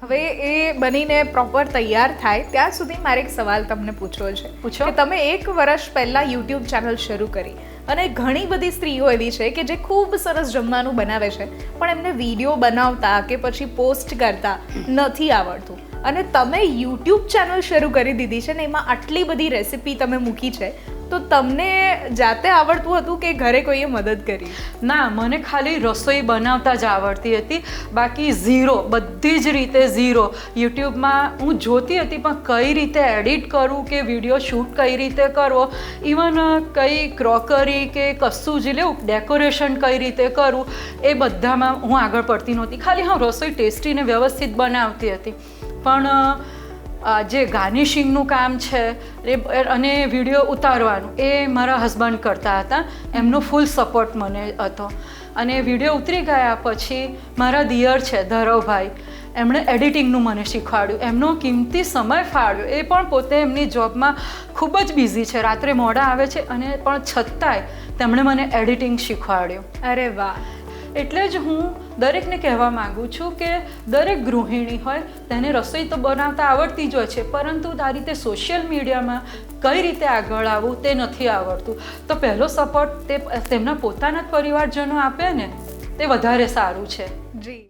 હવે એ બનીને પ્રોપર તૈયાર થાય ત્યાં સુધી મારે એક સવાલ તમને પૂછવો છે. પૂછો. કે તમે 1 વર્ષ પહેલાં યુટ્યુબ ચેનલ શરૂ કરી અને ઘણી બધી સ્ત્રીઓ એવી છે કે જે ખૂબ સરસ જમવાનું બનાવે છે પણ એમને વિડીયો બનાવતા કે પછી પોસ્ટ કરતા નથી આવડતું, અને તમે યુટ્યુબ ચેનલ શરૂ કરી દીધી છે ને એમાં આટલી બધી રેસિપી તમે મૂકી છે, તો તમને જાતે આવડતું હતું કે ઘરે કોઈએ મદદ કરી? ના, મને ખાલી રસોઈ બનાવતા જ આવડતી હતી, બાકી ઝીરો, બધી જ રીતે ઝીરો. યુટ્યુબમાં હું જોતી હતી પણ કઈ રીતે એડિટ કરવું કે વિડીયો શૂટ કઈ રીતે કરવો, ઇવન કઈ ક્રોકરી કે કશું જ લેવું, ડેકોરેશન કઈ રીતે કરવું, એ બધામાં હું આગળ પડતી નહોતી. ખાલી હું રસોઈ ટેસ્ટી ને વ્યવસ્થિત બનાવતી હતી. પણ જે ગાર્નિશિંગનું કામ છે અને વિડીયો ઉતારવાનું એ મારા હસબન્ડ કરતા હતા. એમનો ફૂલ સપોર્ટ મને હતો. અને વિડીયો ઉતરી ગયા પછી મારા દિયર છે ધરવભાઈ, એમણે એડિટિંગનું મને શીખવાડ્યું. એમનો કિંમતી સમય ફાળવ્યો. એ પણ પોતે એમની જોબમાં ખૂબ જ બિઝી છે, રાત્રે મોડા આવે છે, અને પણ છતાંય તેમણે મને એડિટિંગ શીખવાડ્યું. અરે વાહ! એટલે જ હું દરેકને કહેવા માગું છું કે દરેક ગૃહિણી હોય તેને રસોઈ તો બનાવતા આવડતી જ હોય છે, પરંતુ આ રીતે સોશિયલ મીડિયામાં કઈ રીતે આગળ આવવું તે નથી આવડતું. તો પહેલો સપોર્ટ તે તેમના પોતાના જ પરિવારજનો આપે ને, તે વધારે સારું છે. જી.